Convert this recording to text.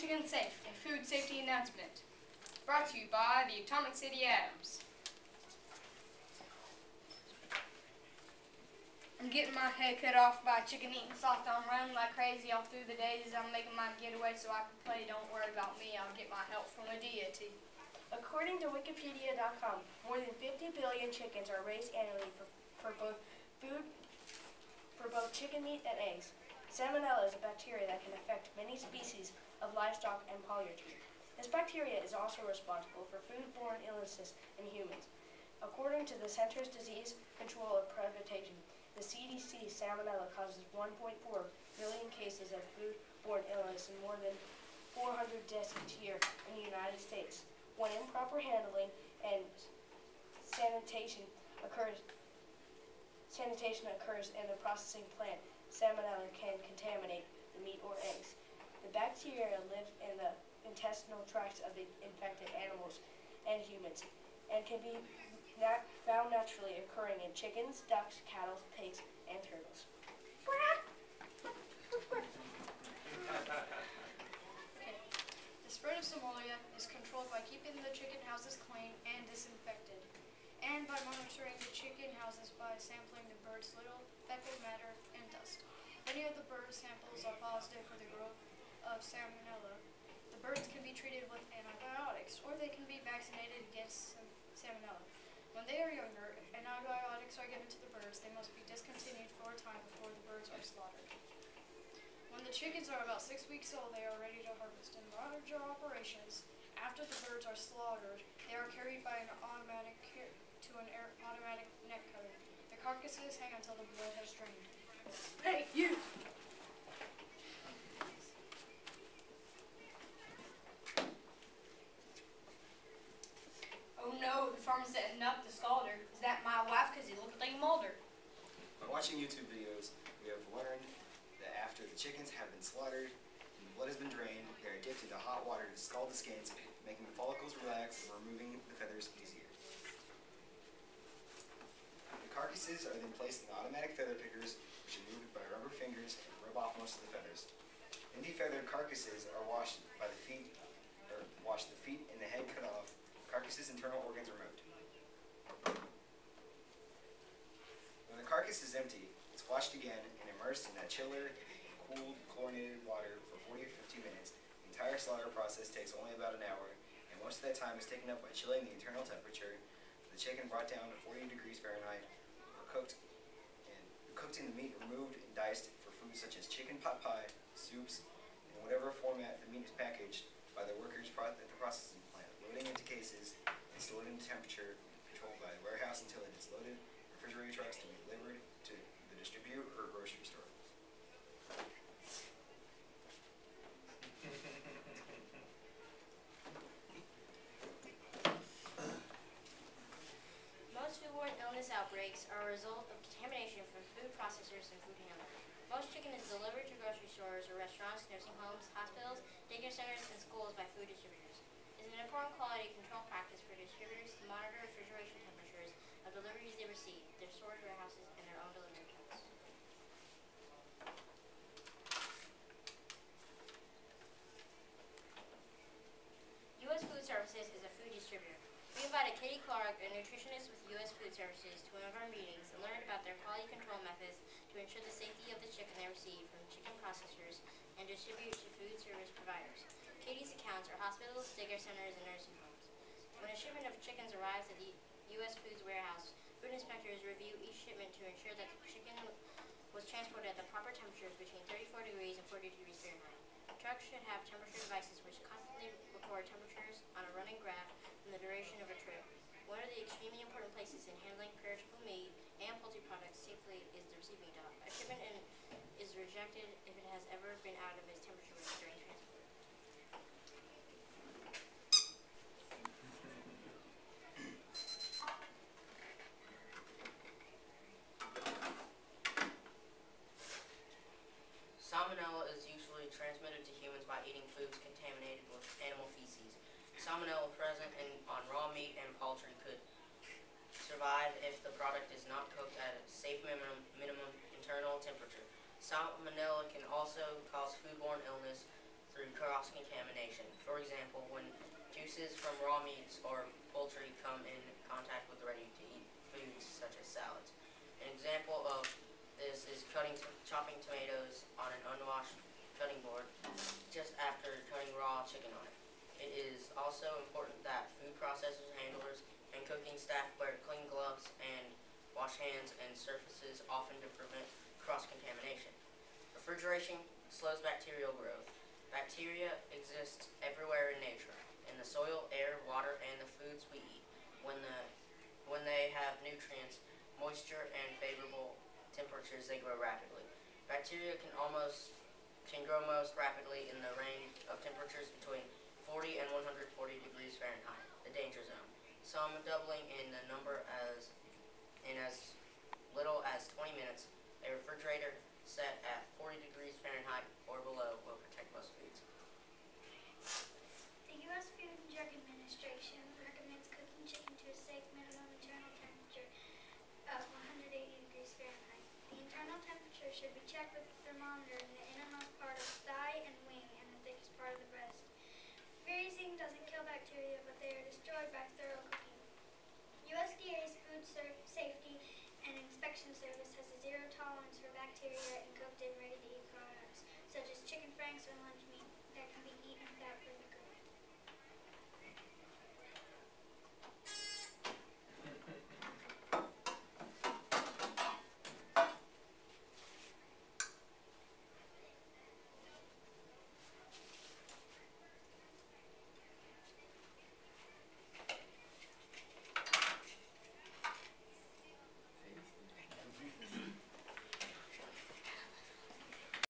Chicken Safe, a food safety announcement. Brought to you by the Atomic City Adams. I'm getting my head cut off by a chicken eating soft. I'm running like crazy all through the days. I'm making my getaway so I can play. Don't worry about me. I'll get my help from a deity. According to Wikipedia.com, more than 50 billion chickens are raised annually for both chicken meat and eggs. Salmonella is a bacteria that can affect many species of livestock and poultry. This bacteria is also responsible for foodborne illnesses in humans. According to the Centers Disease Control and Prevention, the CDC, salmonella causes 1.4 million cases of foodborne illness and more than 400 deaths each year in the United States. When improper handling and sanitation occurs in the processing plant, salmonella can contaminate the meat or eggs. The bacteria live in the intestinal tracts of the infected animals and humans and can be found naturally occurring in chickens, ducks, cattle, pigs, and turtles. The spread of salmonella is controlled by keeping the chicken houses clean and disinfected, and by monitoring the chicken houses by sampling the birds' little fecal matter and dust. Many of the bird samples are positive for the growth of salmonella. The birds can be treated with antibiotics, or they can be vaccinated against salmonella. When they are younger, antibiotics are given to the birds. They must be discontinued for a time before the birds are slaughtered. When the chickens are about 6 weeks old, they are ready to harvest. In larger operations, after the birds are slaughtered, they are carried by an automatic neck cutter. The carcasses hang until the blood has drained. Hey, you! Oh no, the farmer's setting up the scalder. Is that my wife? Because he looked like a molder. By watching YouTube videos, we have learned that after the chickens have been slaughtered and the blood has been drained, they are dipped into hot water to scald the skins, making the follicles relax and removing the feathers easier. The carcasses are then placed in automatic feather pickers, which are moved by rubber fingers and rub off most of the feathers. In defeathered carcasses are washed the feet and the head cut off, carcass's internal organs removed. When the carcass is empty, it's washed again and immersed in that chiller, cooled, chlorinated water for 40 or 50 minutes. The entire slaughter process takes only about an hour, and most of that time is taken up by chilling the internal temperature. The chicken brought down to 40 degrees Fahrenheit, or cooked in the meat removed and diced for foods such as chicken pot pie, soups, and whatever format the meat is packaged by the workers at the processing plant, loading into cases and stored in temperature controlled by the warehouse until it is loaded refrigerator trucks to be delivered to the distributor or grocery store. Most foodborne illness outbreaks are a result of contamination from food processors and food handlers. Most chicken is delivered to grocery stores or restaurants, nursing homes, hospitals, daycare centers, and schools by food distributors. It is an important quality control practice for distributors to monitor refrigeration temperatures of deliveries they receive, their storage warehouses, and their own delivery trucks. U.S. Food Services is a food distributor. We invited Katie Clark, a nutritionist with U.S. Food Services, to one of our meetings and learned about their quality control methods to ensure the safety of the chicken they receive from chicken processors and distribute to food service providers. Katie's accounts are hospitals, daycare centers, and nursing homes. When a shipment of chickens arrives at the U.S. Foods warehouse, food inspectors review each shipment to ensure that the chicken was transported at the proper temperatures between 34 degrees and 40 degrees Fahrenheit. Trucks should have temperature devices which constantly record temperatures on a running graph and the duration of a trip. One of the extremely important places in handling perishable meat and poultry products safely is the receiving dock. A shipment is rejected if it has ever been out of its temperature range during transport. Salmonella is usually transmitted to humans by eating foods contaminated with animal feces. Salmonella present on raw meat and poultry could survive if the product is not cooked at a safe minimum internal temperature. Salmonella can also cause foodborne illness through cross-contamination. For example, when juices from raw meats or poultry come in contact with ready-to-eat foods such as salads. An example of this is chopping tomatoes on an unwashed cutting board just after cutting raw chicken on it. It is also important that food processors, handlers, and cooking staff wear clean gloves and wash hands and surfaces often to prevent cross-contamination. Refrigeration slows bacterial growth. Bacteria exist everywhere in nature, in the soil, air, water, and the foods we eat. When they have nutrients, moisture, and favorable temperatures, they grow rapidly. Bacteria can grow most rapidly in the range of temperatures between 40 and 140 degrees Fahrenheit, the danger zone. Some doubling in the number in as little as 20 minutes. A refrigerator set at 40 degrees Fahrenheit or below will protect most foods. The U.S. Food and Drug Administration recommends cooking chicken to a safe minimum internal temperature of 180 degrees Fahrenheit. The internal temperature should be checked with a thermometer in